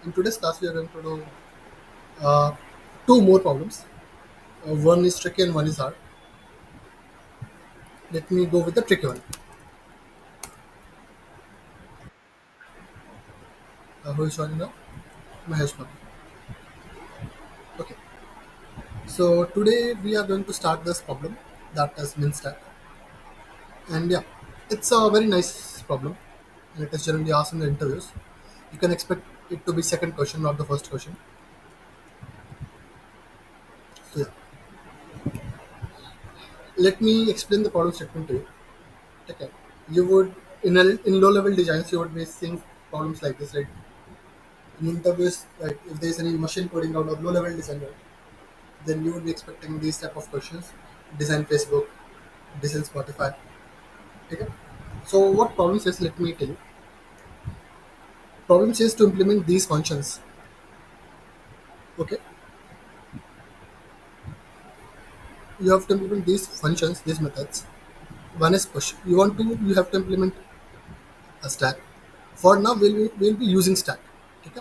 In today's class, we are going to do uh, two more problems. One is tricky and one is hard. Let me go with the tricky one. Who is joining now? Mahesh Ma'am. Okay. So today we are going to start this problem that is min stack. And yeah, it's a very nice problem. And it is generally asked in the interviews. You can expect it to be second question, not the first question. So yeah, let me explain the problem statement to you. Okay. You would in low level designs you would be seeing problems like this, right? In interviews, like if there is any machine coding out or low level design, right, then you would be expecting these type of questions. Design Facebook, design Spotify. Okay. So what problem says? Let me tell you. Problem says to implement these functions. Okay. You have to implement these functions, these methods. One is push. You have to implement a stack. For now, we'll be using stack. Okay.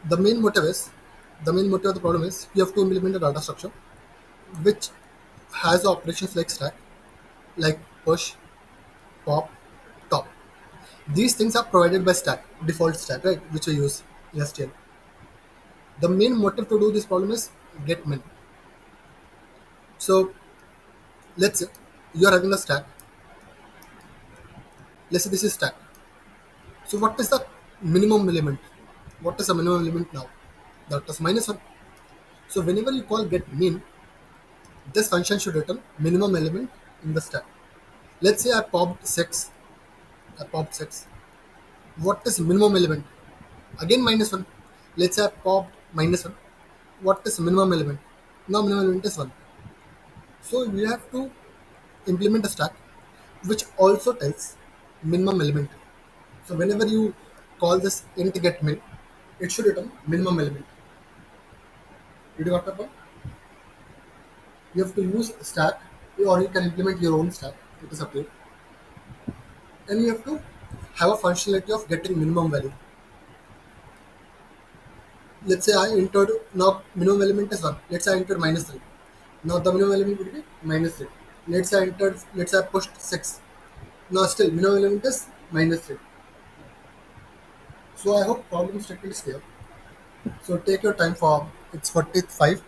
The main motive is the main motive of the problem is you have to implement a data structure which has operations like stack, like push, pop, top. These things are provided by stack, default stack, right, which we use in STL. The main motive to do this problem is get min. So let's say you are having a stack. Let's say this is stack. So what is the minimum element? What is the minimum element now? That is minus one. So whenever you call get min, this function should return minimum element in the stack. Let's say I popped six. I popped six. What is minimum element? Again minus one. Let's say I popped minus one. What is minimum element? Now minimum element is one. So you have to implement a stack which also tells minimum element. So whenever you call this int get min, it should return minimum element. Did you got the point? You have to use stack or you can implement your own stack. It is up to you. And you have to have a functionality of getting minimum value. Let's say I entered now minimum element is one. Let's say I entered minus three. Now the minimum element would be minus three. Let's say I pushed six. Now still minimum element is minus three. So I hope problem statement is clear. So take your time for it's 45.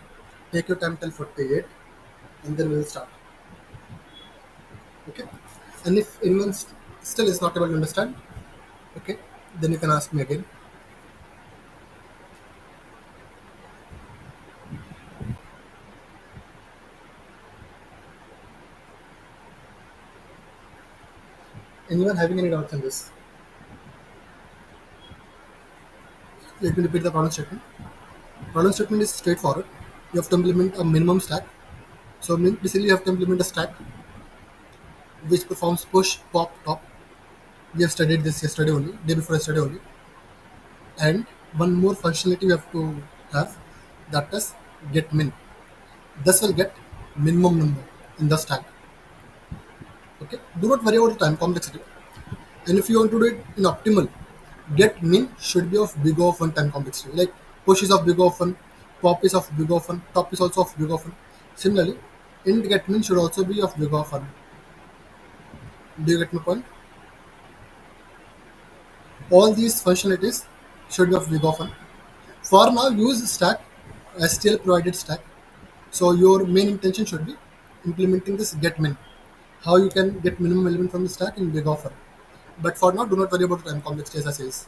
Take your time till 48 and then we'll start. Okay. And if anyone still is not able to understand, okay, then you can ask me again. Anyone having any doubts on this? Let me repeat the problem statement. Problem statement is straightforward. You have to implement a minimum stack. So basically you have to implement a stack which performs push, pop, top. We have studied this yesterday only, day before yesterday only. And one more functionality we have to have, that is get min. This will get minimum number in the stack. Okay. Do not worry about the time complexity. And if you want to do it in optimal, get min should be of big of one time complexity. Like push is of big of one, pop is of big of one, top is also of big of one. Similarly, int get min should also be of big of one. Do you get my point? All these functionalities should be of big of one. For now, use stack, STL provided stack. So your main intention should be implementing this get min. How you can get minimum element from the stack in big offer. But for now, do not worry about time complexity as I says.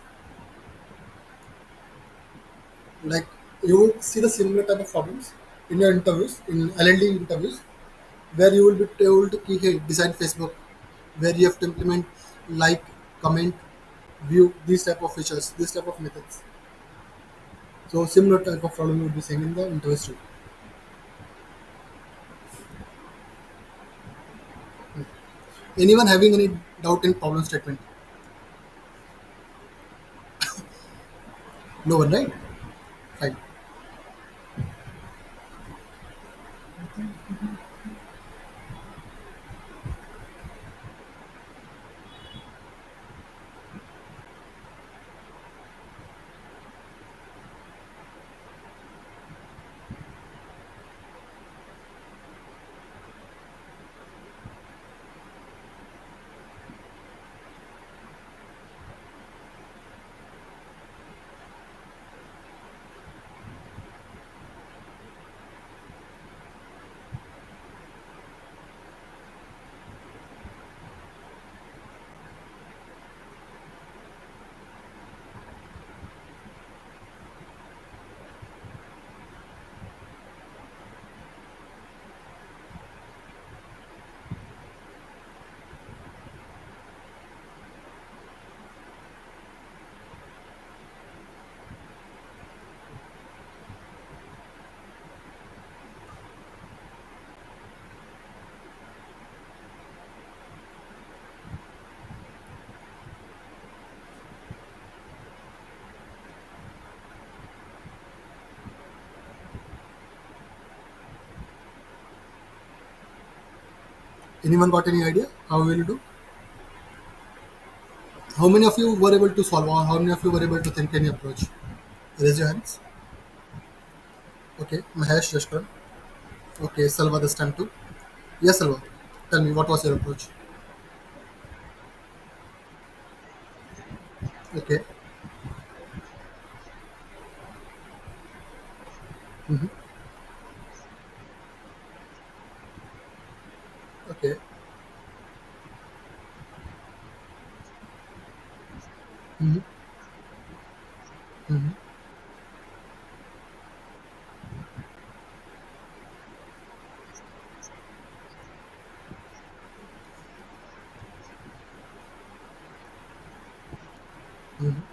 Like you will see the similar type of problems in your interviews, in LLD interviews, where you will be told to hey, design Facebook, where you have to implement like, comment, view, these type of features, these type of methods. So similar type of problem you would be seeing in the interviews too. Anyone having any doubt in problem statement? No one, right? Fine. Anyone got any idea how we will do? How many of you were able to solve, or how many of you were able to think any approach? Raise your hands. Okay, Mahesh, Yashkar. Okay, Salva this time too. Yes, Salva. Tell me, what was your approach? Okay. Mm-hmm. Okay. Mm-hmm. Mm-hmm. Mm-hmm.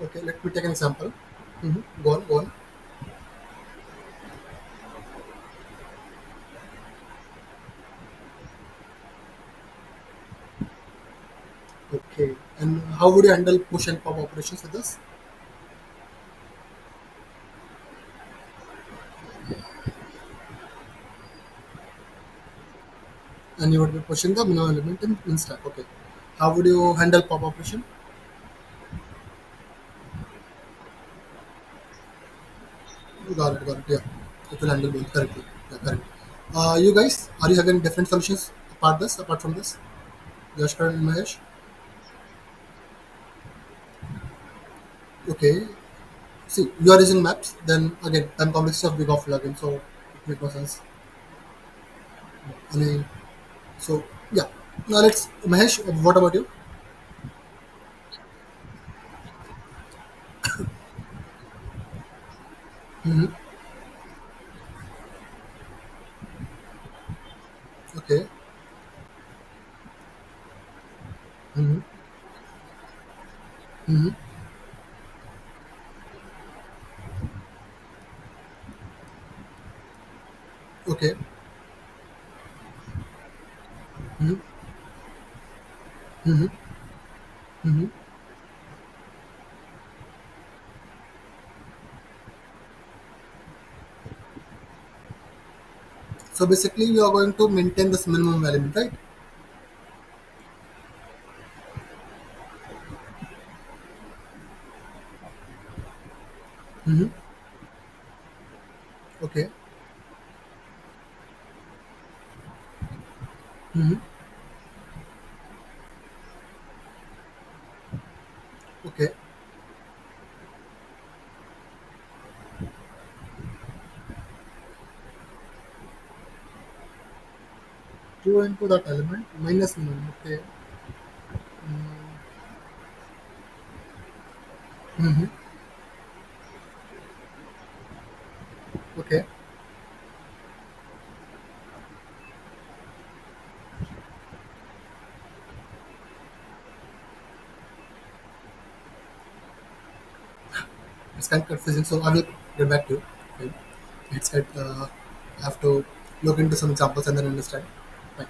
Okay, let me take an example. Mm-hmm. Go on, go on. Okay. And how would you handle push and pop operations with this? And you would be pushing the minimum element in stack. Okay. How would you handle pop operation? Got it, got it. Yeah. It will handle both correctly. Yeah, correct. You guys, are you having different solutions apart from this? Yashkar and Mahesh? Okay. See, you are using maps, then again, time complexity of big of again, so it makes no sense. I mean, so yeah. Now let's Mahesh, what about you? Mm-hmm. Okay. Mm-hmm. Mm-hmm. Okay. Mm-hmm. Mm-hmm. Mm-hmm. So basically, you are going to maintain this minimum element, right? Mm-hmm. Okay. Mm-hmm. Okay. Two into that element minus minimum. Okay. Mm-hmm. Okay. It's kind of confusing, so I will get back to you. Okay. It's kind I have to look into some examples and then understand. Right.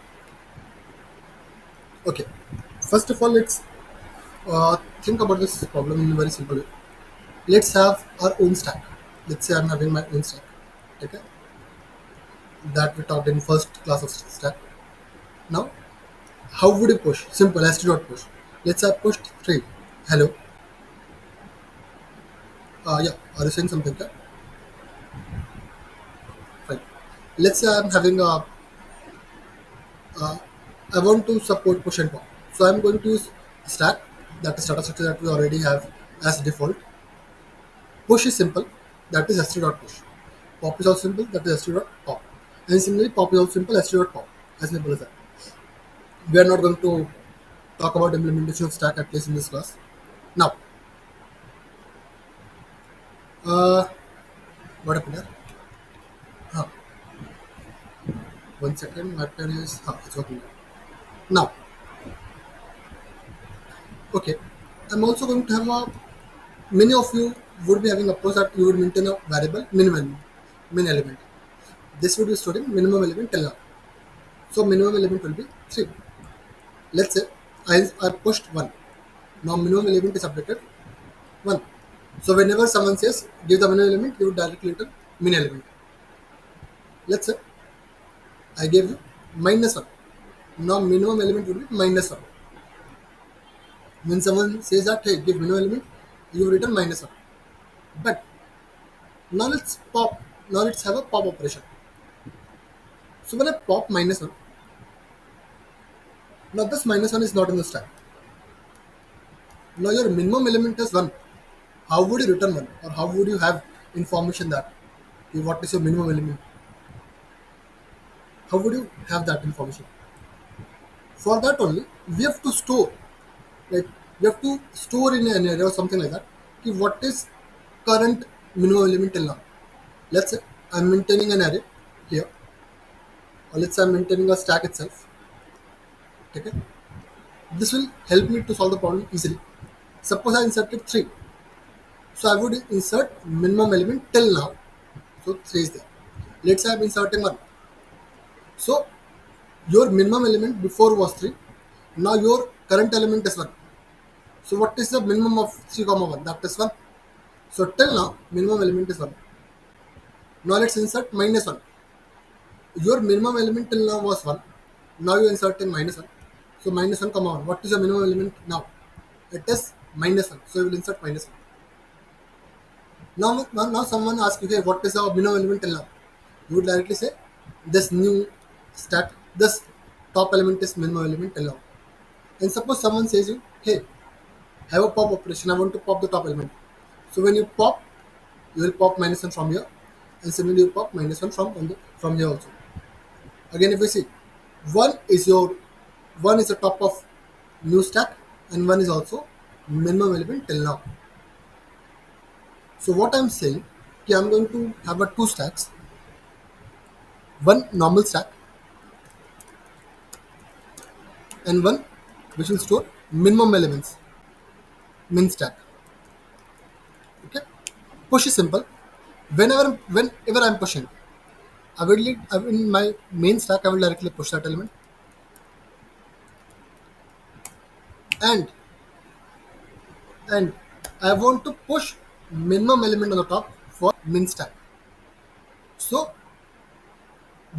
Okay. First of all, let's think about this problem in a very simple way. Let's have our own stack. Let's say I'm having my own stack. Okay. That we talked in first class of stack. Now, how would you push? Simple, st dot push. Let's say I pushed three. Hello. Yeah. Are you saying something? Yeah? Fine. Let's say I'm having a I want to support push and pop. So I'm going to use stack, that is data structure that we already have as default. Push is simple, that is st dot push. Pop is also simple, that is st dot pop. And similarly, pop is also simple, st dot pop. As simple as that. We are not going to talk about implementation of stack at least in this class. Now, uh, what happened here? Huh, 1 second, my pen is, it's working now. Okay, I'm also going to have a, many of you would be having a approach that you would maintain a variable min element. This would be storing minimum element till now. So minimum element will be 3. Let's say I pushed 1. Now minimum element is updated 1. So whenever someone says give the minimum element, you would directly enter min element. Let's say. I gave you minus 1. Now minimum element would be minus 1. When someone says that, hey, give minimum element, you return minus 1. But now let's pop. Now let's have a pop operation. So when I pop minus 1, now this minus 1 is not in the stack. Now your minimum element is 1. How would you return 1? Or how would you have information that what is your minimum element? How would you have that information? For that only, we have to store, like we have to store in an array or something like that. What is current minimum element till now? Let's say I'm maintaining an array here, or let's say I'm maintaining a stack itself. Okay, this will help me to solve the problem easily. Suppose I inserted 3, so I would insert minimum element till now. So 3 is there. Let's say I'm inserting 1. So your minimum element before was 3. Now your current element is 1. So what is the minimum of 3 comma 1? That is 1. So till now minimum element is 1. Now let's insert minus 1. Your minimum element till now was 1. Now you insert in minus 1. So minus 1 comma 1. What is the minimum element now? It is minus 1. So you will insert minus 1. Now someone asks you, hey, what is the minimum element till now? You would directly say, this new stack, this top element is minimum element till now. And suppose someone says you, hey, have a pop operation, I want to pop the top element. So when you pop, you will pop minus 1 from here, and similarly you pop minus 1 from here also. Again, if we see, one is your one is the top of new stack, and one is also minimum element till now. So what I'm saying, okay, I'm going to have a two stacks, one normal stack and one which will store minimum elements, min stack. Okay, push is simple. Whenever I'm pushing, in my main stack I will directly push that element, and and I want to push minimum element on the top for min stack. So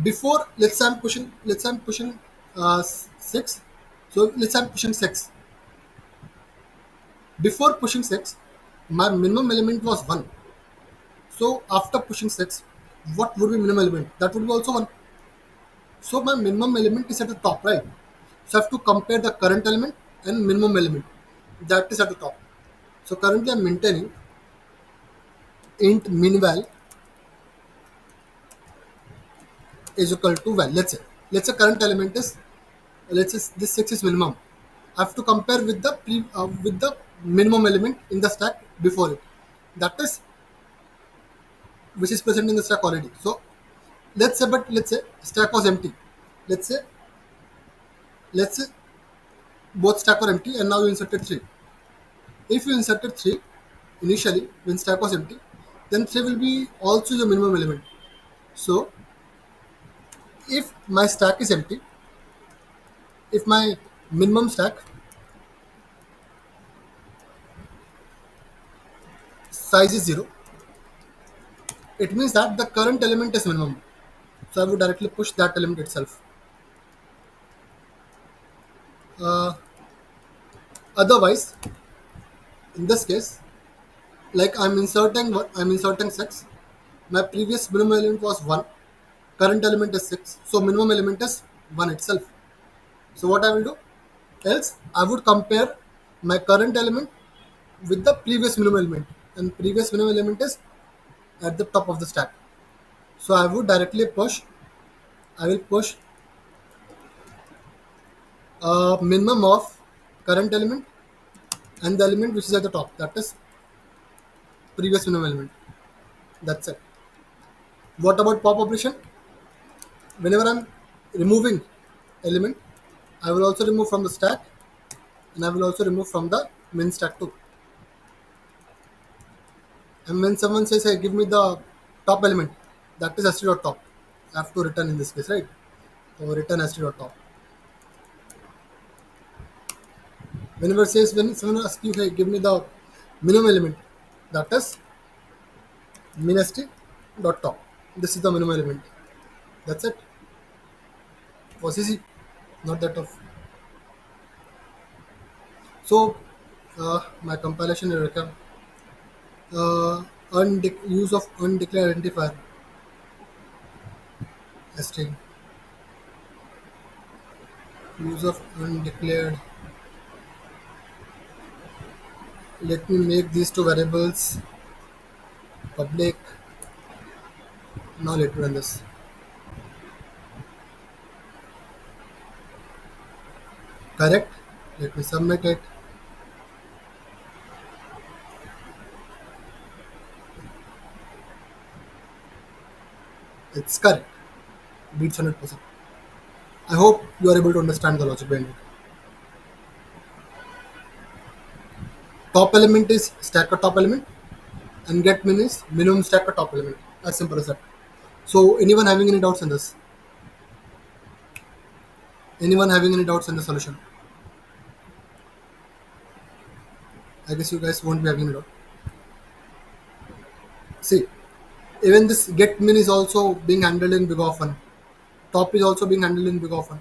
before, let's say I'm pushing 6. So let's say I'm pushing 6. Before pushing 6, my minimum element was 1. So after pushing 6, what would be minimum element? That would be also 1. So my minimum element is at the top, right? So I have to compare the current element and minimum element. That is at the top. So currently I'm maintaining int minval is equal to val. Let's say current element is, let's say this 6 is minimum. I have to compare with the minimum element in the stack before it. That is which is present in the stack already. So let's say stack was empty. Let's say let's say both stack were empty and now you inserted 3. If you inserted 3 initially when stack was empty, then 3 will be also your minimum element. So if my stack is empty, if my minimum stack size is 0, it means that the current element is minimum. So I would directly push that element itself. Uh, Otherwise, in this case, like I'm inserting 6. My previous minimum element was 1. Current element is 6. So minimum element is 1 itself. So what I will do? Else, I would compare my current element with the previous minimum element. And previous minimum element is at the top of the stack. So I will push a minimum of current element and the element which is at the top. That is previous minimum element. That's it. What about pop operation? Whenever I'm removing element, I will also remove from the stack and I will also remove from the min stack too. And when someone says, hey, give me the top element, that is st dot top. I have to return in this case, right? So return st dot top. When someone asks you, hey, give me the minimum element, that is min st dot top. This is the minimum element. That's it. Was easy, not that tough. So, my compilation recap. Use of undeclared identifier string. Use of undeclared. Let me make these two variables public. Now let me run this. Correct. Let me submit it. It's correct. Beats 100%. I hope you are able to understand the logic behind it. Top element is stack a top element, and get min is minimum stack a top element. As simple as that. So, anyone having any doubts in this? Anyone having any doubts in the solution? I guess you guys won't be having any doubt. See, even this get min is also being handled in big often. Top is also being handled in big often.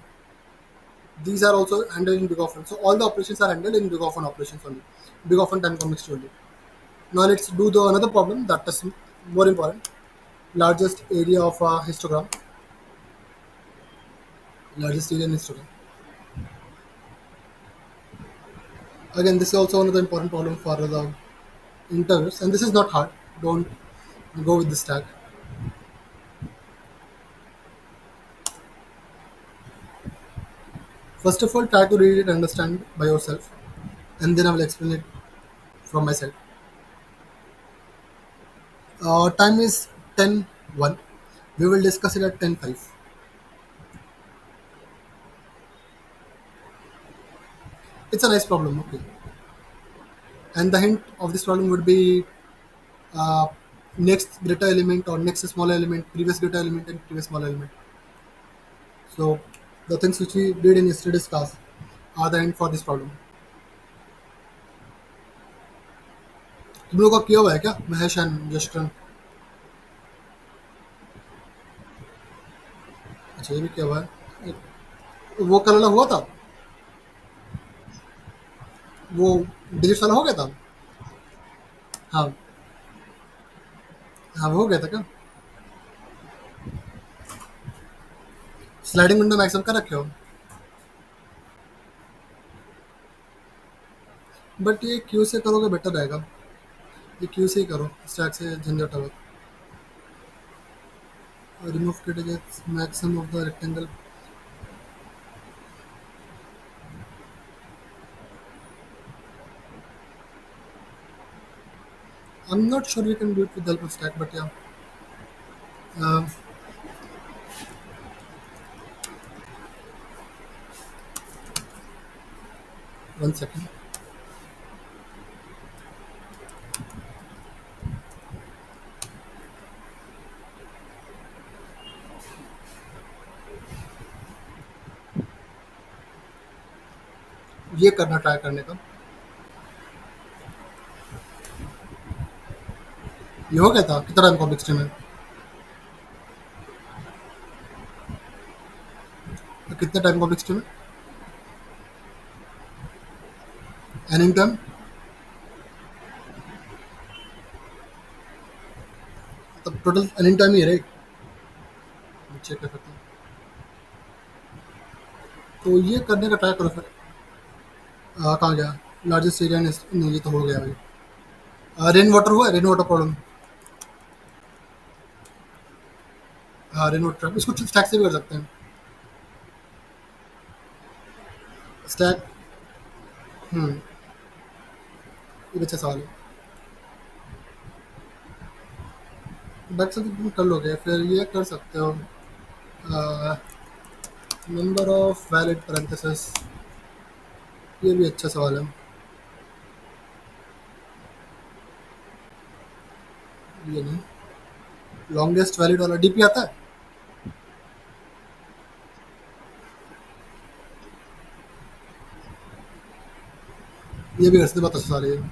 These are also handled in big often. So all the operations are handled in big often operations only. Big often time complexity only. Now let's do the another problem that is more important. Largest area of a histogram. Largest area in histogram. Again, this is also another important problem for the interviews, and this is not hard. Don't go with this tag. First of all, try to read it and understand by yourself, and then I will explain it from my side. Time is 10:01. We will discuss it at 10:05. It's a nice problem, okay. And the hint of this problem would be uh, next greater element or next smaller element, previous greater element and previous smaller element. So the things which we did in yesterday's class are the hint for this problem. तुम लोगों का किया हुआ है क्या Mahesh and Justin? अच्छा ये भी किया हुआ है. वो कल वाला हुआ था. वो डिजिट वाला हो गया था. हाँ. हाँ वो हो गया था क्या? स्लाइडिंग विंडो मैक्सिमम कर रखे हो. बट ये क्यू से करोगे बेटर रहेगा. ये क्यू से ही करो स्टैक से झंझट हो. Remove categories maximum of the rectangle. I'm not sure we can do it with the help of stack, but yeah. Um, 1 second. ये करना ट्राई करने का. ये हो गया था कितना टाइम कॉम्प्लेक्सिटी में. कितने टाइम कॉम्प्लेक्सिटी में. एनिंग टाइम. तब टोटल एनिंग टाइम ही है राइट. चेक कर सकते हैं. तो ये करने का ट्राई करो फिर. कहाँ गया लार्जेस्ट एरिया नहीं ये तो हो गया भाई. रेन वाटर हुआ रेन वाटर प्रॉब्लम. हाँ रेन वाटर इसको स्टैक से भी कर सकते हैं. स्टैक. हम्म. ये अच्छा सवाल है. बैक से तुम कर लोगे फिर ये कर सकते हो. Number of valid parenthesis. ये भी अच्छा सवाल है. ये नहीं. लॉन्गेस्ट वैलिड वाला डीपी आता है. ये भी हंसने बात अच्छा रही है.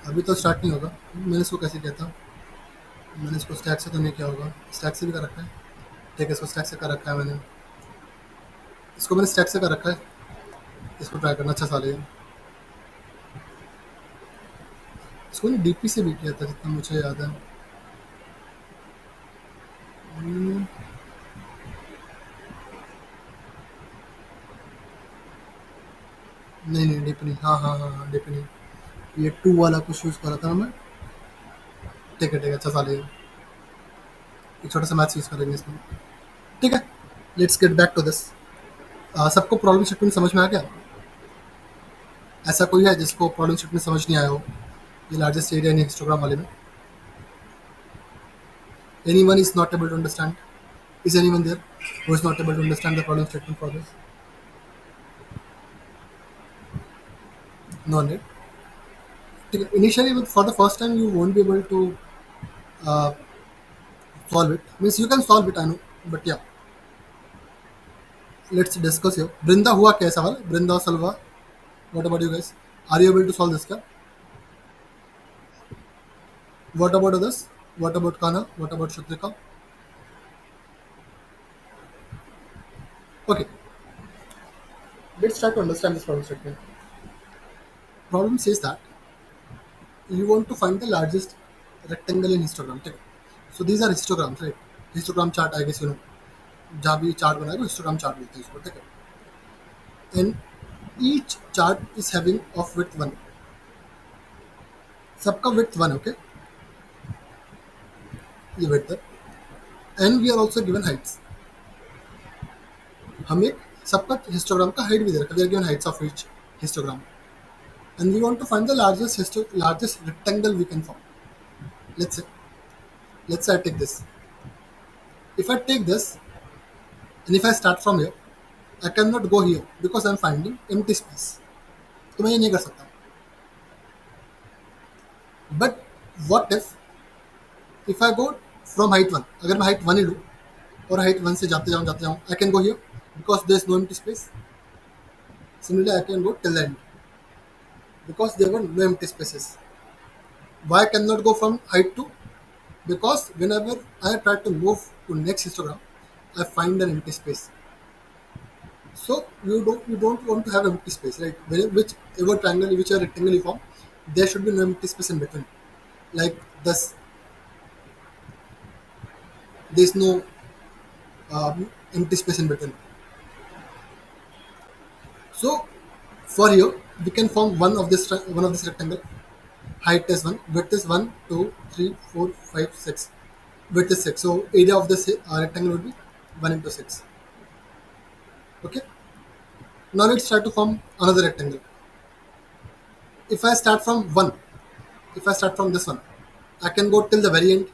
अभी तो स्टार्ट नहीं होगा. मैंने इसको कैसे किया था. मैंने इसको स्टैक से तो नहीं किया होगा, स्टैक से भी कर रखा है। ठीक है, इसको स्टैक से कर रखा है मैंने, इसको मैंने स्टैक से कर रखा है। इसको ट्राई करना अच्छा साल है। इसको मैंने डीपी से भी किया था जितना मुझे याद है। हम्म, नहीं नहीं डीपी नहीं, हाँ हाँ हाँ हाँ डीपी नहीं। ये टू वाला कुछ यूज़ कर रहा था ना मैं। ठीक है अच्छा साल है। एक छोटा सा मैथ्स यूज़ करेंगे इसमें। ठीक है, let's get back to this. सबको प्रॉब्लम स्टेटमेंट समझ में आ गया? ऐसा कोई है जिसको प्रॉब्लम स्टेटमेंट समझ नहीं आया हो ये लार्जेस्ट एरिया इन हिस्टोग्राम वाले में? Anyone is not able to understand? Is anyone there who is not able to understand the problem statement for this? No need. Initially, for the first time, you won't be able to uh, solve it. Means you can solve it, I know, but yeah, let's discuss here. Brinda हुआ क्या सवाल? Brinda Salva. What about you guys? Are you able to solve this? क्या? What about others? What about Kana? What about Shatrika? Okay, let's try to understand this problem statement. Problem says that you want to find the largest rectangle in histogram. ठीक है? So these are histograms, right? Histogram chart, I guess you know. जहाँ भी chart बनाए वो histogram chart बोलते हैं इसको, ठीक है? And each chart is having of width one, सबका विथ वन, ओके? ये विथ है। And we are also given heights, हम एक सबका हिस्टोग्राम का हाइट भी दे रखा है, we are given heights of each histogram. And we want to find the largest rectangle we can form. Let's say, let's I take this, if I take this and if I start from here, I can not go here because I am finding empty space. तो मैं ये नहीं कर सकता। But what if I go from height one, अगर मैं height one ही लूँ और हाइट वन से जाते जाऊँ, I can go here because there is no empty space. Similarly, I can go till the end because there were no empty spaces. Why I cannot go from height to? Because whenever I try to move to next histogram, I find an empty space. So you don't want to have empty space, right? Whichever triangle, whichever rectangle you form, there should be no empty space in between. Like this, there is no empty space in between. So for here, we can form one of this rectangle. Height is 1, width is 1, 2, 3, 4, 5, 6. Width is 6. So area of this rectangle would be 1 into 6. Okay. Now let's try to form another rectangle. If I start from 1, if I start from this one, I can go till the very end.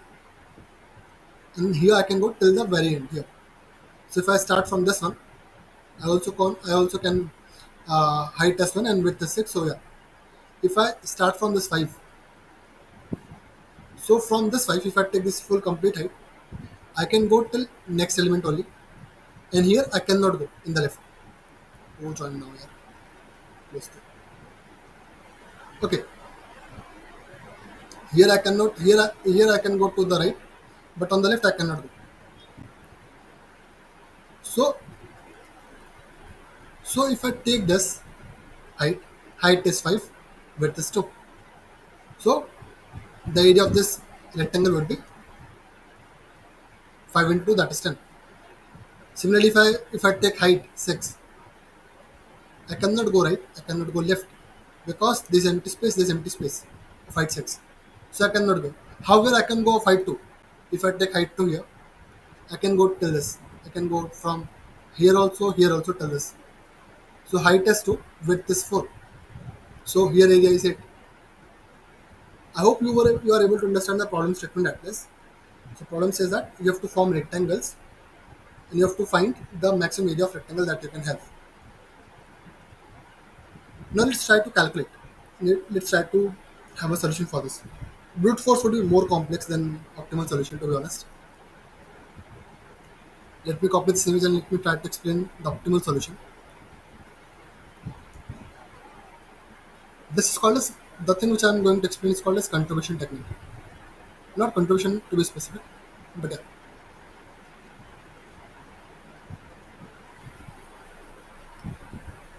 And here I can go till the very end here. So if I start from this one, I also can height as 1 and width is 6. So yeah. If I start from this 5, so from this 5, if I take this full complete height, I can go till next element only. And here I cannot go in the left. Oh, join now, yeah. Close to. Okay. Here I cannot. Here I can go to the right, but on the left I cannot go. So if I take this height, height is 5, width is 2. So the area of this rectangle would be 5 into 2, that is 10. Similarly, if I take height 6, I cannot go right. I cannot go left because this empty space. This empty space of height 6. So I cannot go. However, I can go of height 2. If I take height 2 here, I can go till this. I can go from here also till this. So height is 2, width is 4. So here area is 8. I hope you are able to understand the problem statement at least. So problem says that you have to form rectangles and you have to find the maximum area of rectangle that you can have. Now let's try to calculate. Let's try to have a solution for this. Brute force would be more complex than optimal solution, to be honest. Let me copy this image and let me try to explain the optimal solution. This is called as, the thing which I am going to explain is called as contribution technique. not contribution to be specific, but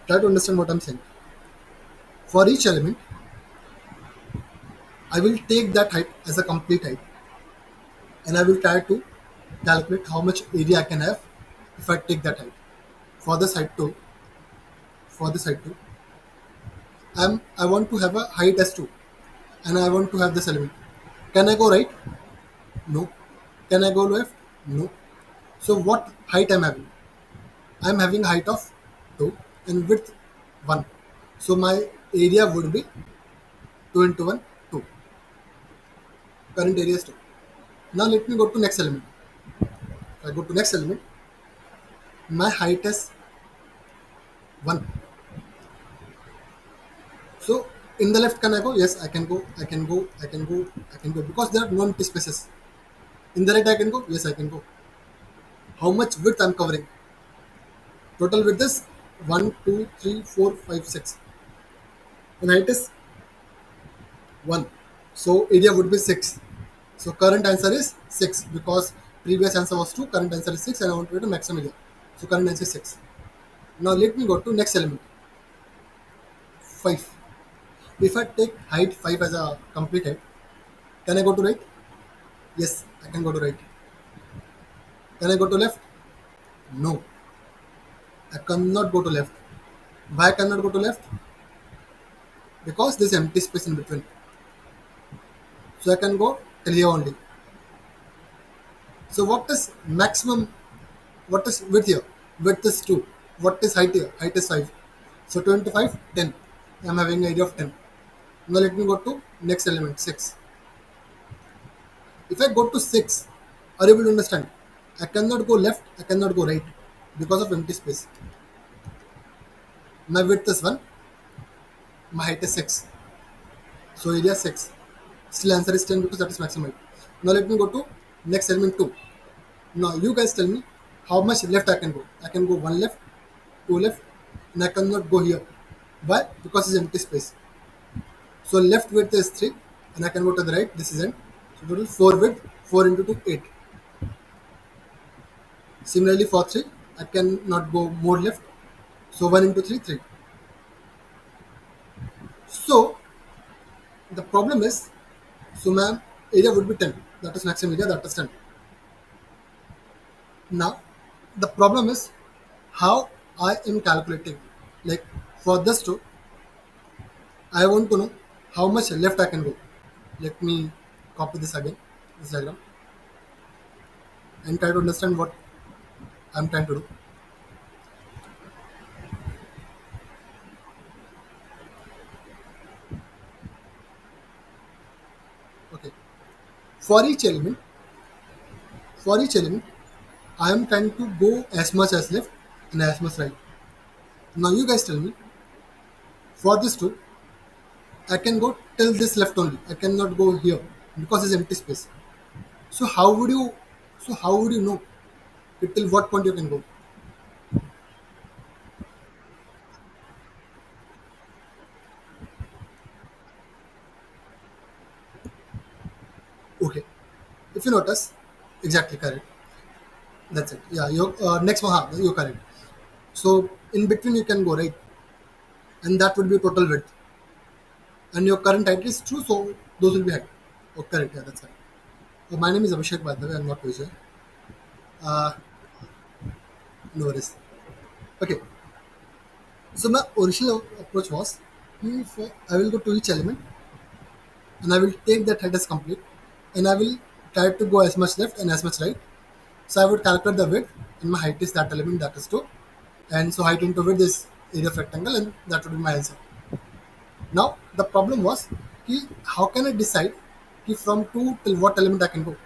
try to understand what I'm saying. For each element, I will take that height as a complete height, and I will try to calculate how much area I can have if I take that height. For this height too, for this height too, I want to have a height as 2, and I want to have this element. Can I go right? No. Can I go left? No. So what height I'm having? I'm having height of 2 and width 1. So my area would be 2 into 1, 2. Current area is 2. Now let me go to next element. If I go to next element, my height is 1. So in the left can I go? Yes, I can go. I can go. I can go. I can go because there are no empty spaces. In the right I can go. Yes, I can go. How much width I'm covering? Total width is 1, 2, 3, 4, 5, 6. And height is 1. So area would be 6. So current answer is 6 because previous answer was 2, current answer is 6 and I want to get a maximum area. So current answer is 6. Now let me go to next element, 5. If I take height 5 as a complete height, can I go to right? Yes, I can go to right. Can I go to left? No, I cannot go to left. Why I cannot go to left? Because there's empty space in between. So I can go till here only. So what is maximum? What is width here? Width is 2. What is height here? Height is 5. So 25, 10. I'm having an area of 10. Now let me go to next element, 6. If I go to 6, are you able to understand? I cannot go left, I cannot go right because of empty space. My width is 1, my height is 6. So area 6. Still answer is 10 because that is maximum height. Now let me go to next element 2. Now you guys tell me how much left I can go. I can go 1 left, 2 left, and I cannot go here. Why? Because it's empty space. So left width is 3, and I can go to the right. This is n. So total 4 width, 4 into 2, 8. Similarly for 3, I cannot go more left. So 1 into 3, 3. So the problem is, so my area would be 10. That is maximum area, that is 10. Now the problem is how I am calculating. Like for this two, I want to know how much left I can go. Let me copy this again, this diagram, and try to understand what I'm trying to do. Okay. For each element, for each element, I am trying to go as much as left and as much right. Now you guys tell me, for this two, I can go till this left only. I cannot go here because it's empty space. So how would you know till what point you can go? Okay. If you notice, exactly correct. That's it. Yeah, you next one, you're correct. So in between you can go right, and that would be total width. And your current height is true, so those will be height. Oh, correct. Yeah, that's right. My name is Abhishek, by the way. I'm not Vijay. Uh, no worries. Okay. So my original approach was, if I will go to each element and I will take that height as complete, and I will try to go as much left and as much right. So I would calculate the width, and my height is that element, that is 2. And so height into width is area of rectangle, and that would be my answer. Now the problem was, how can I decide from 2 till what element I can go,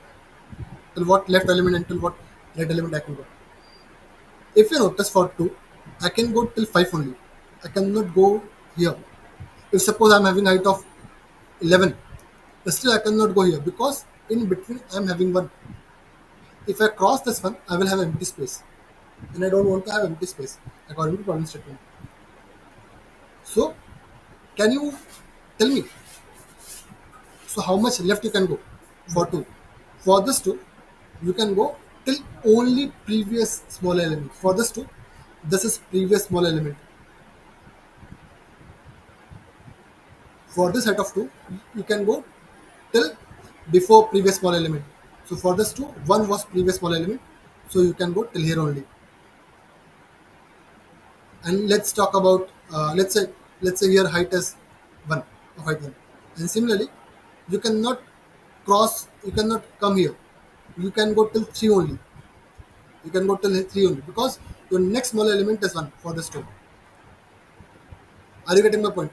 till what left element and till what right element I can go. If you notice for 2, I can go till 5 only. I cannot go here. If suppose I'm having height of 11, still I cannot go here because in between I'm having 1. If I cross this one, I will have empty space, and I don't want to have empty space according to problem statement. So can you tell me, so how much left you can go? for 2. For this 2, you can go till only previous small element. For this 2, this is previous small element. For this set of 2, you can go till before previous small element. So for this 2, 1 was previous small element. So you can go till here only. And let's talk about let's say here height is 1 of height 1, and similarly you cannot come here, you can go till 3 only, you can go till 3 only because your next small element is 1 for this 2. Are you getting my point?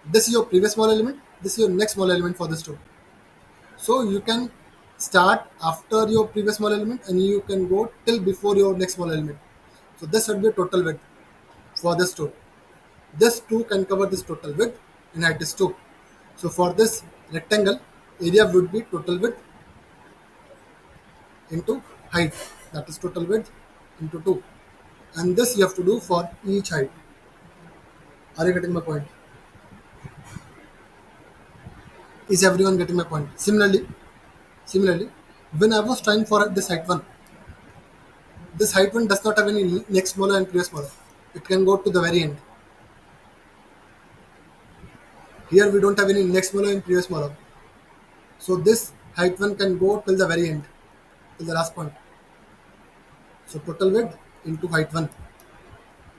This is your previous small element, this is your next small element for this 2. So you can start after your previous small element and you can go till before your next small element. So this would be total width for this 2. This 2 can cover this total width and height is 2. So for this rectangle, area would be total width into height. That is total width into 2. And this you have to do for each height. Are you getting my point? Is everyone getting my point? Similarly, when I was trying for this height 1 does not have any next smaller and previous smaller. It can go to the very end. Here we don't have any next smaller and previous smaller. So this height 1 can go till the very end, till the last point. So total width into height 1.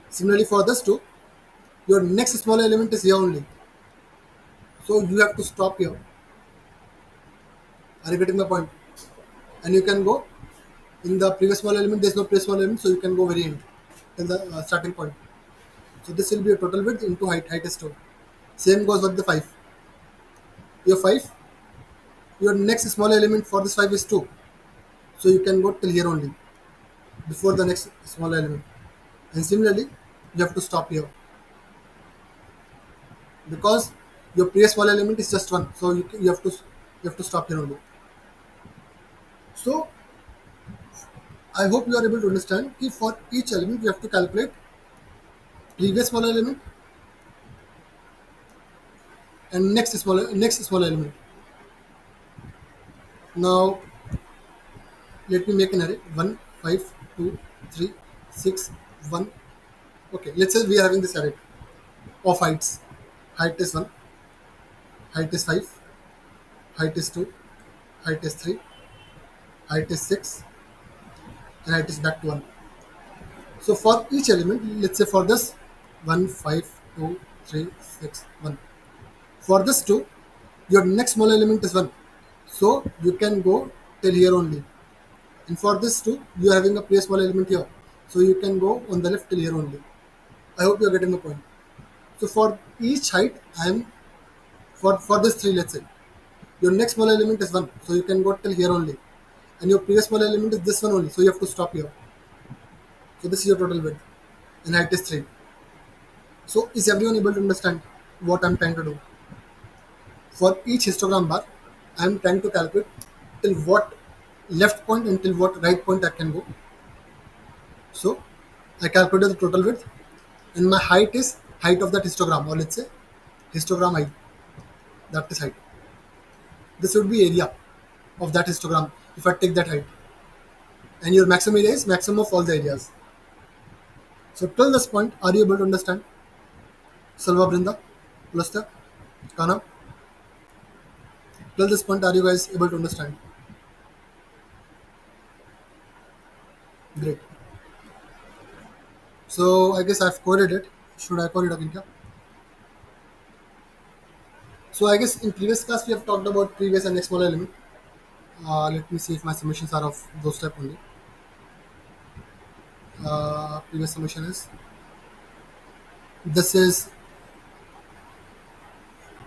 Similarly for this 2, your next small element is here only. So you have to stop here. Are you getting my point? And you can go in the previous small element, there is no previous small element, so you can go very end till the starting point. So this will be a total width into height, height is 2. Same goes with the 5. Your 5, your next small element for this 5 is 2. So you can go till here only, before the next small element. And similarly, you have to stop here because your previous small element is just 1. So you have to stop here only. So I hope you are able to understand कि for each element you have to calculate previous small element and next small element. Now let me make an array 1, 5, 2, 3, 6, 1. Okay, let's say we are having this array of heights. Height is 1, height is 5, height is 2, height is 3, height is 6, and height is back to 1. So for each element, let's say for this 1, 5, 2, 3, 6, 1. For this 2, your next small element is 1. So you can go till here only. And for this 2, you are having a previous small element here. So you can go on the left till here only. I hope you are getting the point. So for each height, I am for this 3, let's say. Your next small element is 1. So you can go till here only. And your previous small element is this one only. So you have to stop here. So this is your total width. And height is 3. So is everyone able to understand what I'm trying to do? For each histogram bar, I'm trying to calculate till what left point and till what right point I can go. So I calculated the total width and my height is height of that histogram, or let's say histogram height. That is height. This would be area of that histogram if I take that height. And your maximum area is maximum of all the areas. So till this point, are you able to understand? Salva Brinda, Luster, Kana. Till this point, are you guys able to understand? Great. So I guess I've coded it. Should I code it again? Kya? So I guess in previous class we have talked about previous and next small element. Let me see if my summations are of those type only. Previous summation is this is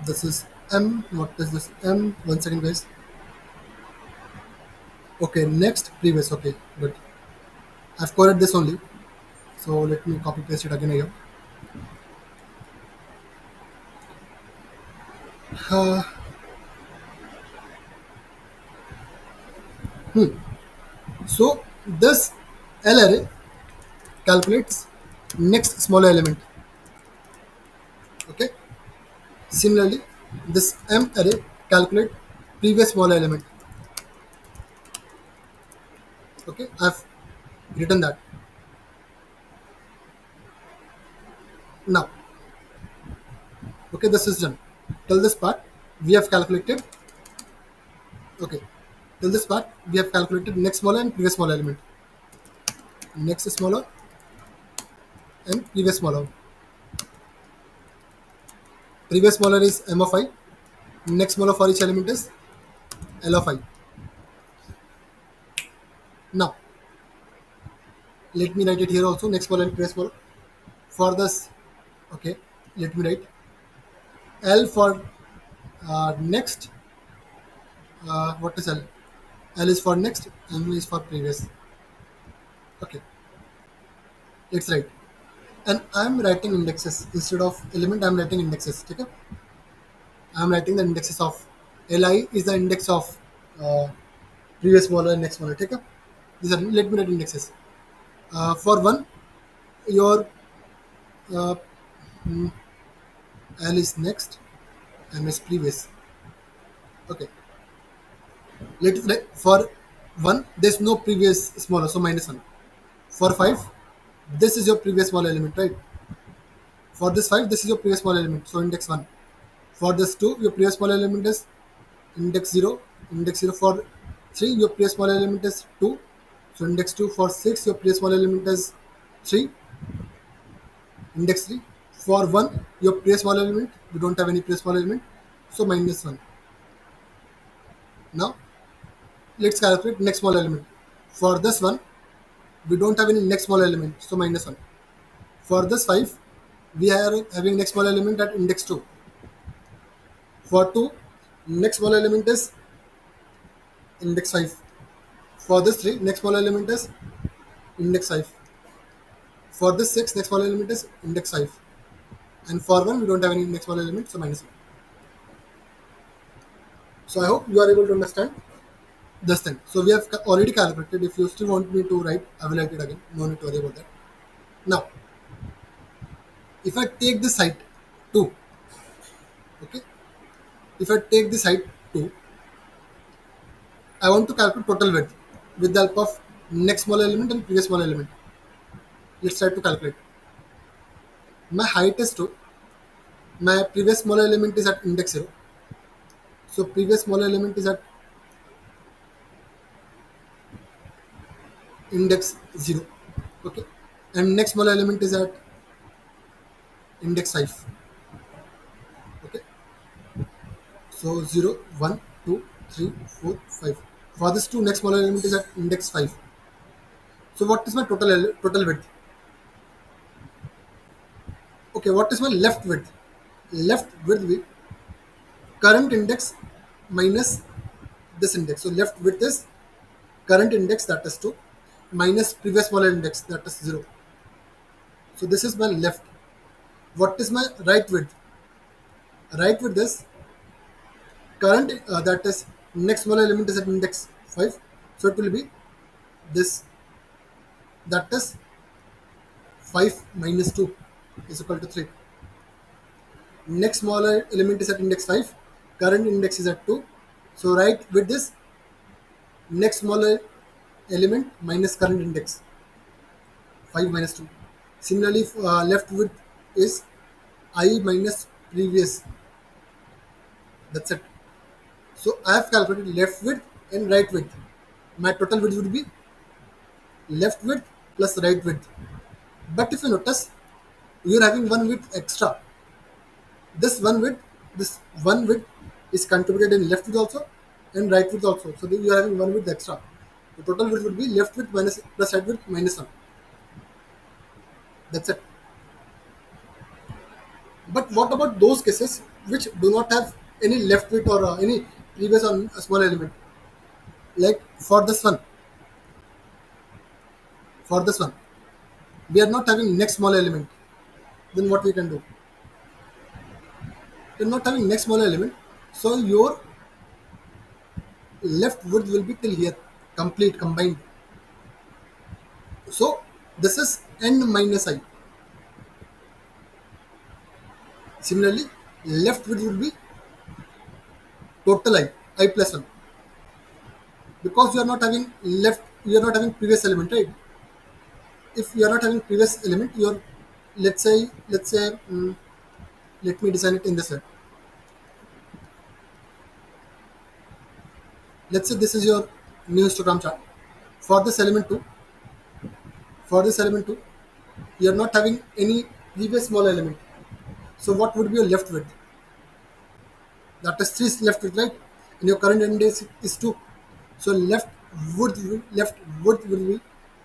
this is M. What is this M? 1 second, guys. Okay, next previous. Okay, good. I've coded this only. So let me copy paste it again here. Uh, so this L array calculates next smaller element. Okay. Similarly, this M array calculate previous smaller element. Okay, I've written that. Now, okay, this is done. Till this part, we have calculated. Okay, till this part, we have calculated next smaller and previous smaller element. Next smaller and previous smaller. Previous smaller is m of I. Next smaller for each element is L of I. Now, let me write it here also. Next smaller and previous smaller. For this, okay, let me write L for next. What is L? L is for next, M is for previous. Okay, let's write. And I'm writing indexes instead of element. I'm writing indexes. Okay, I'm writing the indexes of Li is the index of uh, previous smaller and next smaller. Okay, these are let me write indexes. For one, your uh, L is next, M is previous. Okay, for one, there's no previous smaller, so minus one. For five, this is your previous small element, right? For this five, this is your previous small element, so index one. For this two, your previous small element is index zero. Index zero for three, your previous small element is two. So index two. For six, your previous small element is three. Index three. For one, your previous small element, we don't have any previous small element, so minus one. Now let's calculate next small element. For this one, we don't have any next small element, so minus one. For this five, we are having next small element at index two. For two, next small element is index five. For this three, next small element is index five. For this six, next small element is index five. And for one, we don't have any next small element, so minus one. So I hope you are able to understand this thing. So we have already calculated. If you still want me to write, I will write it again. No need to worry about that. Now, if I take this height 2, okay, if I take this height 2, I want to calculate total width with the help of next small element and previous small element. Let's try to calculate. My height is 2. My previous small element is at index 0. So previous small element is at index 0. Okay. And next small element is at index 5. Okay. So 0, 1, 2, 3, 4, 5. For this two, next small element is at index 5. So what is my total width? Okay, what is my left width? Left width will be current index minus this index. So left width is current index, that is 2, minus previous smaller index, that is 0. So this is my left. What is my right width? Right width is current, that is next smaller element is at index 5. So it will be this, that is 5 minus 2 is equal to 3. Next smaller element is at index 5. Current index is at 2. So right width is next smaller element minus current index, 5 minus 2. Similarly, left width is I minus previous. That's it. So I have calculated left width and right width. My total width would be left width plus right width. But if you notice, you are having one width extra. This one width is contributed in left width also and right width also. So you are having one width extra. The total width would be left width minus plus right width minus one. That's it. But what about those cases which do not have any left width or any previous or a small element? Like for this one, we are not having next small element. Then what we can do? You're not having next small element, so your left width will be till here, complete combined. So this is n minus I. Similarly, left width will be total I. I plus 1, because you are not having left, you are not having previous element, right? If you are not having previous element, you're, let's say let me design it in this way. Let's say this is your new histogram chart. For this element 2, for this element 2, you are not having any previous small element. So what would be your left width? That is 3 left width, right? And your current end is 2. So left width will be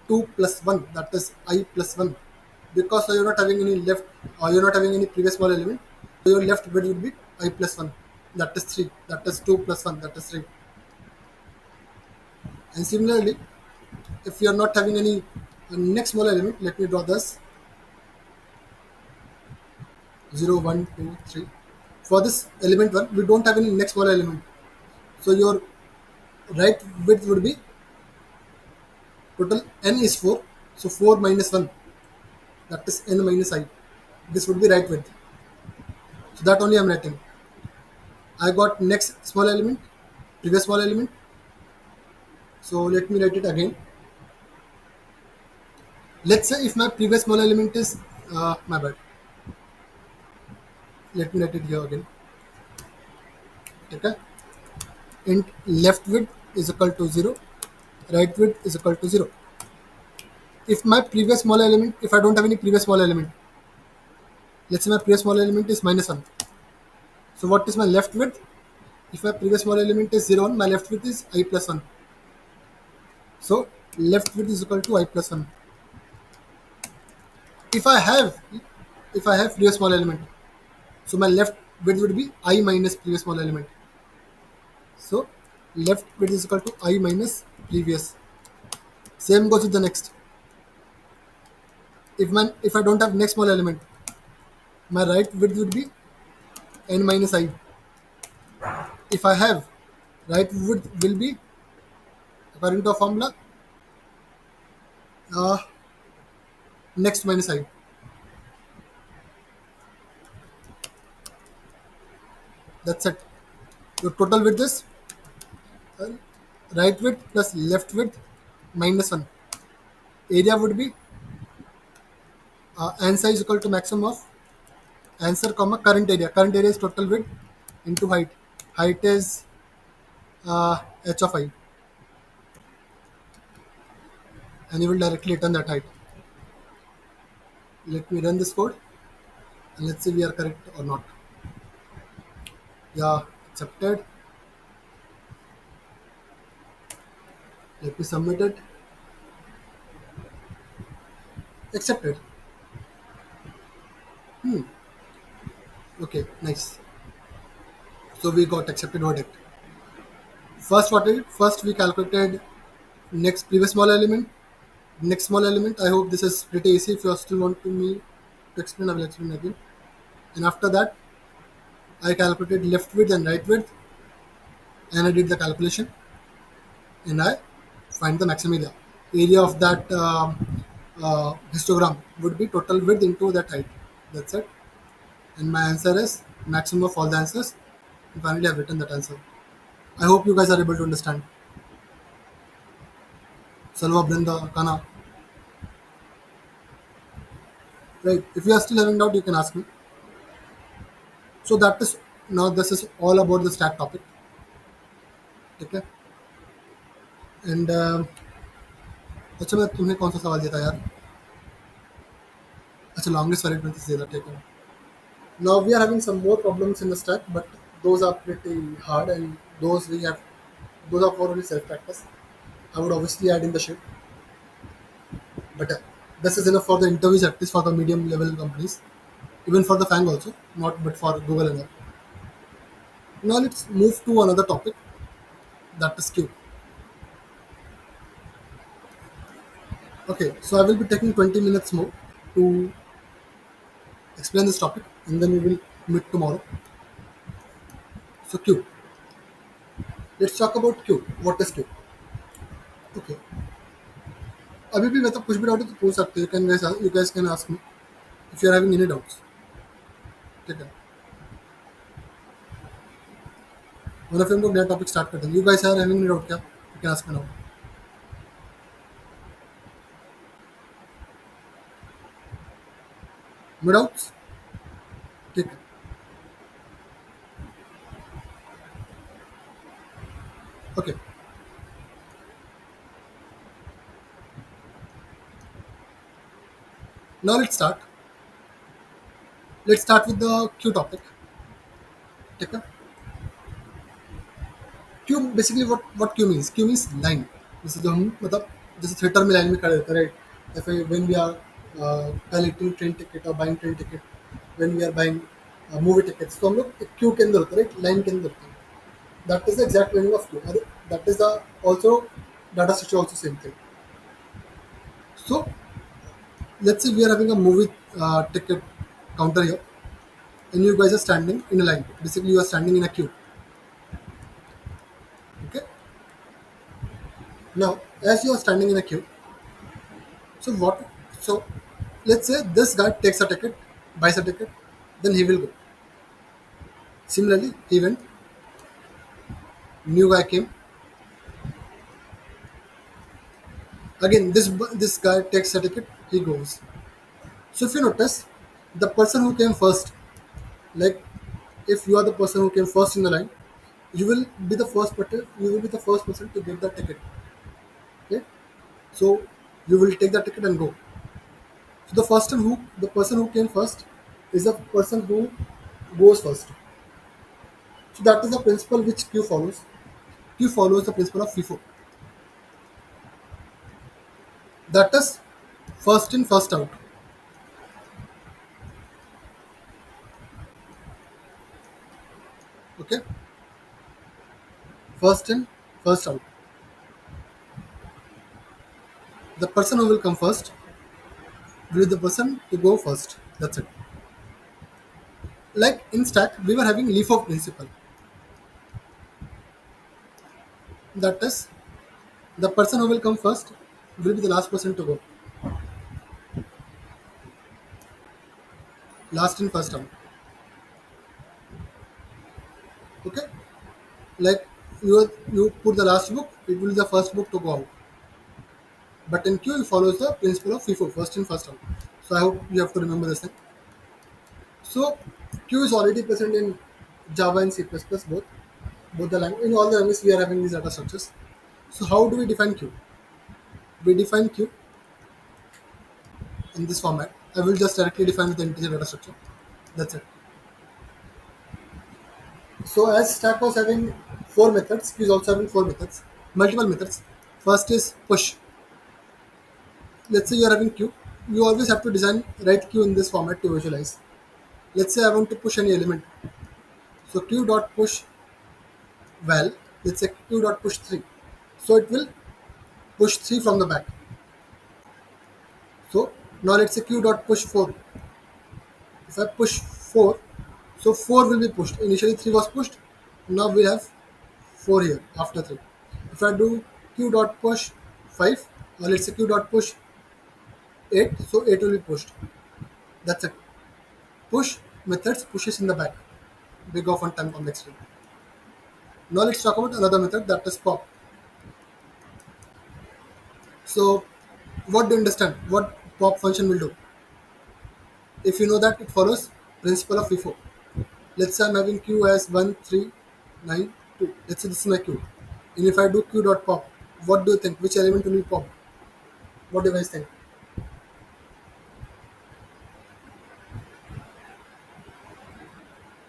2 plus 1. That is I plus 1. Because you're not having any left, or you're not having any previous small element, so your left width will be I plus 1. That is 3. That is 2 plus 1. That is 3. And similarly, if you are not having any next small element, let me draw this 0, 1, 2, 3. For this element 1, we don't have any next small element. So your right width would be total n is 4. So 4 minus 1, that is n minus I. This would be right width. So that only I am writing. I got next small element, previous small element. So let me write it again. Let's say if my previous small element is my bad. Let me write it here again. Okay. Int left width is equal to 0, right width is equal to 0. If my previous small element, if I don't have any previous small element, let's say my previous small element is minus 1. So what is my left width? If my previous small element is 0, 1, my left width is I plus 1. So left width is equal to I plus 1. If I have, if I have previous small element, so my left width would be I minus previous small element. So left width is equal to I minus previous. Same goes with the next. If I don't have next small element, my right width would be n minus I. If I have, right width will be, according to a formula, uh, next minus I. That's it. Your total width is uh, right width plus left width minus 1. Area would be answer is equal to maximum of answer comma current area. Current area is total width into height. Height is h of I, and you will directly return that height. Let me run this code and let's see we are correct or not. Yeah, accepted. Let me submit it. Accepted. Okay, nice. So we got accepted verdict. First, what we did? First we calculated next previous small element, next small element. I hope this is pretty easy. If you still want to me to explain, I will explain again. And after that, I calculated left width and right width, and I did the calculation, and I find the maximum area. Area of that histogram would be total width into that height. That's it. And my answer is maximum of all the answers. And finally, I've written that answer. I hope you guys are able to understand. Salva, Brinda, Kana. Right. If you are still having doubt, you can ask me. So that is, now this is all about the stack topic. ठीक है. And अच्छा मैं तुम्हें कौन सा सवाल देता यार. अच्छा लॉन्गेस्ट वेरिएबल से देता. ठीक है. Now we are having some more problems in the stack, but those are pretty hard, and those are for only self practice. I would obviously add in the sheet, but this is enough for the interviews, at least for the medium level companies, even for the FANG also, not but for Google and all. Now let's move to another topic, that is Q. Okay, so I will be taking 20 minutes more to explain this topic, and then we will meet tomorrow. So Q. Let's talk about Q. What is Q? Okay. अभी भी मतलब कुछ भी doubt है तो पूछ सकते हो. You guys can ask me if you are having any doubts. ठीक है. वन ऑफ हम लोग नया टॉपिक स्टार्ट करते हैं. You guys are having doubt क्या? You can ask me now. No doubts. ठीक है. Okay. Now let's start with the queue topic. ठीक है. Queue basically what queue means. Queue means line. जैसे जो हम मतलब जैसे थिएटर में लाइन में खड़े होते हैं राइट. या फिर when we are collecting train ticket और buying train ticket, when we are buying movie tickets, तो हम लोग एक क्यू के अंदर होते हैं राइट, लाइन के अंदर होते हैं. That is the exact meaning of Q. That is the also data structure also same thing. So let's say we are having a movie ticket counter here, and you guys are standing in a line. Basically, you are standing in a queue. Okay. Now, as you are standing in a queue, so what? So let's say this guy takes a ticket, buys a ticket, then he will go. Similarly, he went. New guy came. Again, this guy takes a ticket. He goes. So if you notice, the person who came first, like if you are the person who came first in the line, you will be the first person. You will be the first person to get the ticket. Okay. So you will take the ticket and go. So the person who came first is the person who goes first. So that is the principle which Q follows. Q follows the principle of FIFO. That is first in, first out. Okay, first in, first out. The person who will come first will be the person to go first. That's it. Like in stack, we were having leaf of principle. That is, the person who will come first will be the last person to go. Last in, first out. Okay, like you put the last book, it will be the first book to go out. But in Q, it follows the principle of FIFO, first in, first out. So I hope you have to remember this thing. So Q is already present in Java and C++, both the language. In all the languages, we are having these data structures. So how do we define Q? We define Q in this format. I will just directly define the integer data structure. That's it. So as stack was having four methods, Q is also having four methods, multiple methods. First is push. Let's say you are having Q. You always have to design write Q in this format to visualize. Let's say I want to push any element. So Q dot push val. Let's say Q dot push 3. So it will push 3 from the back. So now let's say Q dot push 4. If I push 4, so 4 will be pushed. Initially 3 was pushed. Now we have 4 here after 3. If I do Q dot push 5, or let's say Q dot push 8, so 8 will be pushed. That's it. Push methods pushes in the back. Big of one time complexity. Now let's talk about another method, that is pop. So what do you understand? What pop function will do? If you know that, it follows principle of FIFO. Let's say I'm having Q as 1392. Let's say this is my Q. And if I do Q dot pop, what do you think? Which element will be pop? What do you guys think?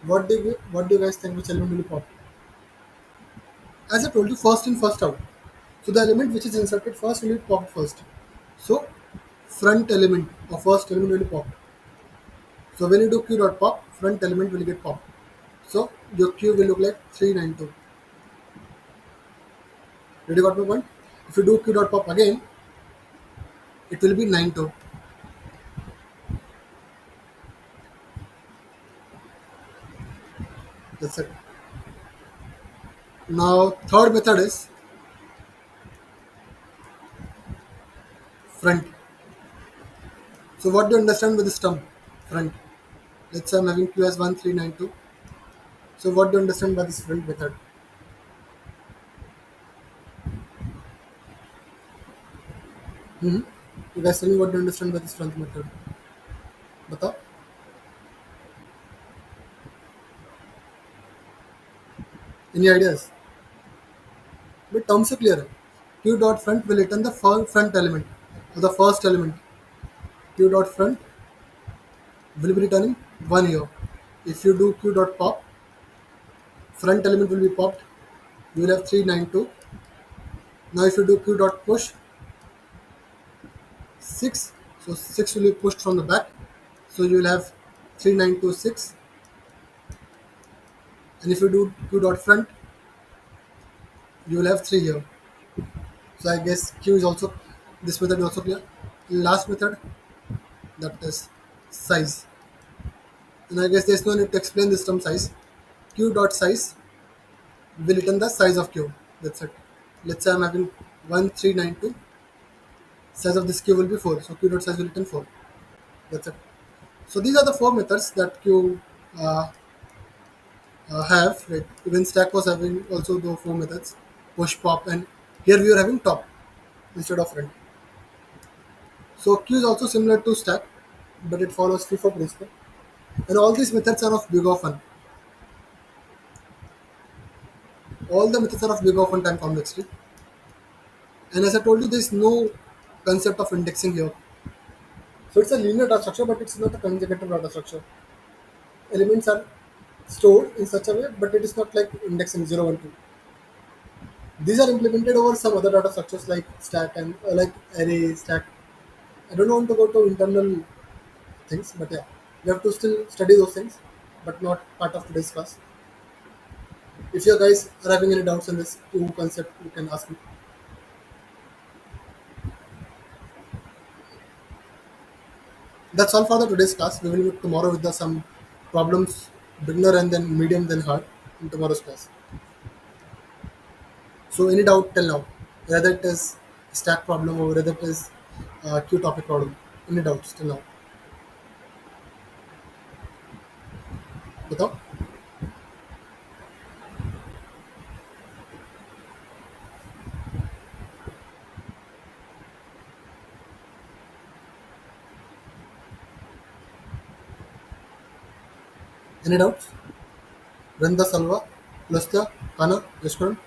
What do you guys think? Which element will be pop? As I told you, first in, first out. So the element which is inserted first will be popped first. So front element or first element will be popped. So when you do Q dot pop, front element will get popped. So your Q will look like 392. Did you got my point? If you do Q dot pop again, it will be 92. That's it. Now third method is front. So what do you understand with this term? Front. Let's say I'm having Q as 1392. So what do you understand by this front method? Mm-hmm. You guys tell me what do you understand by the strength method. Batao. Any ideas? But terms are clear. Q dot front will return the front element or the first element. Q dot front will be returning 1 here. If you do Q dot pop, front element will be popped. You will have 392. Now if you do Q dot push 6, so 6 will be pushed from the back. So you will have 3926. And if you do Q dot front, you will have 3 here. So I guess Q is also, this method is also clear. Last method, that is size. And I guess there's no need to explain this term size. Q dot size will return the size of Q. That's it. Let's say I'm having 1392. Size of this Q will be 4. So Q dot size will return 4. That's it. So these are the four methods that Q uh, have. Right? Even stack was having also the four methods: push, pop, and here we are having top instead of front. So Q is also similar to stack, but it follows FIFO principle. And all these methods are of big O of 1. All the methods are of big O of 1 time complexity. And as I told you, there is no concept of indexing here. So it's a linear data structure, but it's not a consecutive data structure. Elements are stored in such a way, but it is not like indexing 0, 1, 2. These are implemented over some other data structures like stack and like array stack. I don't want to go to internal things, but yeah, we have to still study those things, but not part of today's class. If you guys are having any doubts on this two concept, you can ask me. That's all for the today's class. We will meet tomorrow with some problems, beginner and then medium, then hard in tomorrow's class. So any doubt till now, whether it is stack problem or whether it is Q topic problem, any doubts till now? Without any doubts? Randa Salva, Lastya, Kana, Restaurant.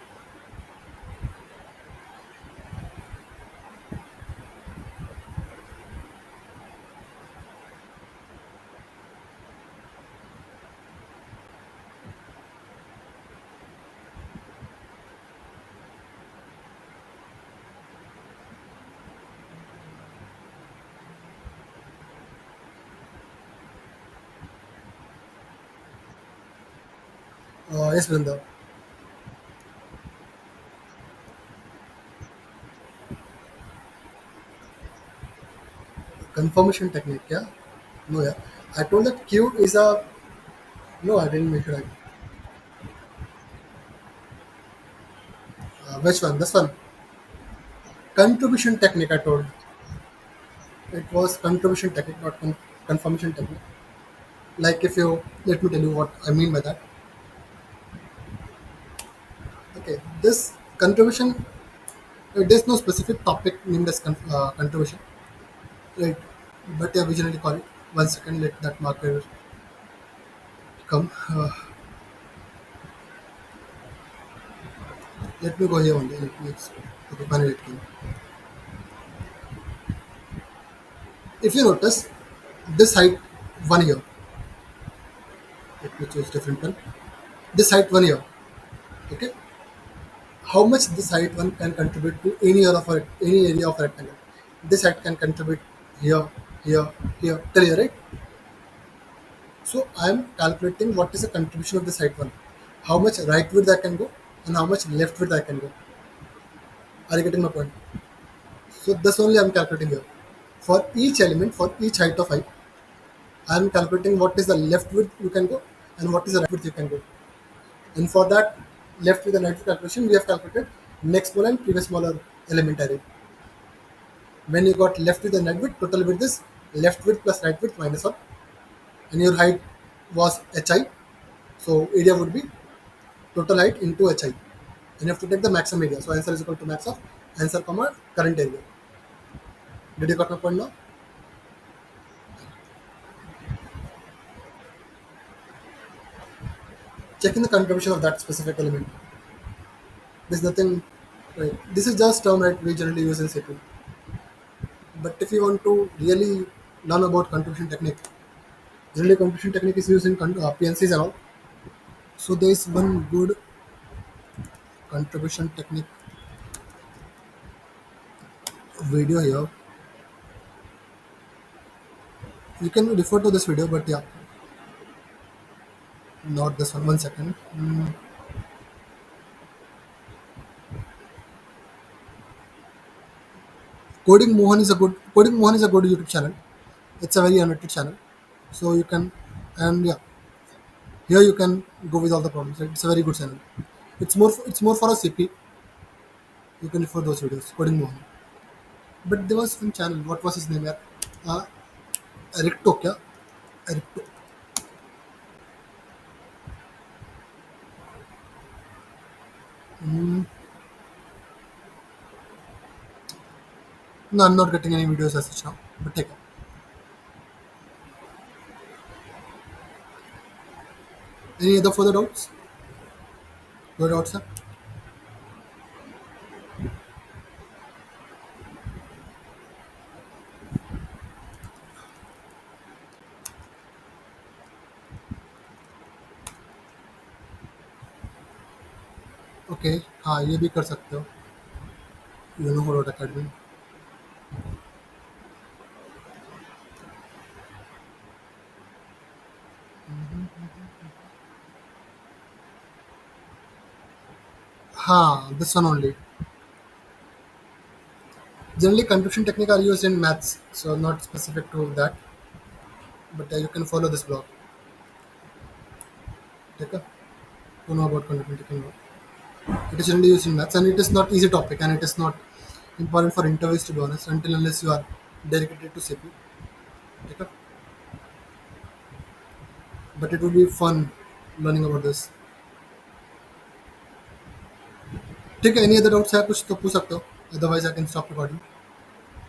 Yes, Brinda. Confirmation technique, yeah? No, yeah. I told that Q is a. No, I didn't make it right. Which one? This one. Contribution technique, I told. It was contribution technique, not confirmation technique. Like if you. Let me tell you what I mean by that. Okay, this contribution, there's no specific topic named as contribution, right? But yeah, we generally call it. 1 second, let that marker come. Let me go here only. Let me okay, finally it came. If you notice, this height 1 year. Let me choose different one. This height 1 year. Okay. How much this height one can contribute to any area of a rectangle? This height can contribute here, here, here, till here, right? So I am calculating what is the contribution of this height one. How much right width I can go and how much left width I can go. Are you getting my point? So this only I am calculating here. For each element, for each height of height, I am calculating what is the left width you can go and what is the right width you can go. And for that left with the right width calculation, we have calculated next smaller and previous smaller element array. When you got left with the net width, total width is left width plus right width minus 1, and your height was hi. So area would be total height into hi, and you have to take the maximum area. So answer is equal to max of answer comma current area. Did you got my point now? Checking the contribution of that specific element. There's nothing. Right. This is just term right we generally use in CPU. But if you want to really learn about contribution technique, generally contribution technique is used in PNCs and all. So there is one good contribution technique video here. You can refer to this video, but yeah, not this one. 1 second. Coding Mohan is a good YouTube channel. It's a very animated channel, so you can, and yeah, here you can go with all the problems. It's a very good channel. It's more for a CP. You can refer those videos. Coding Mohan. But there was one channel. What was his name? Yeah, uh, Ericto, yeah, Ericto. Mm, no, I'm not getting any videos as such now. But take it. Any other further doubts? Your doubts, sir? Okay हाँ ये भी कर सकते हो Uno dot academy हाँ this one only. Generally contribution technique are used in maths, so not specific to that, but you can follow this blog. Okay, to know about contribution technique. It is generally used in maths, and it is not easy topic, and it is not important for interviews to be honest, until unless you are dedicated to CP. Okay, but it would be fun learning about this. ठीक है, any other doubts है कुछ तो पूछ सकते हो, otherwise I can stop recording.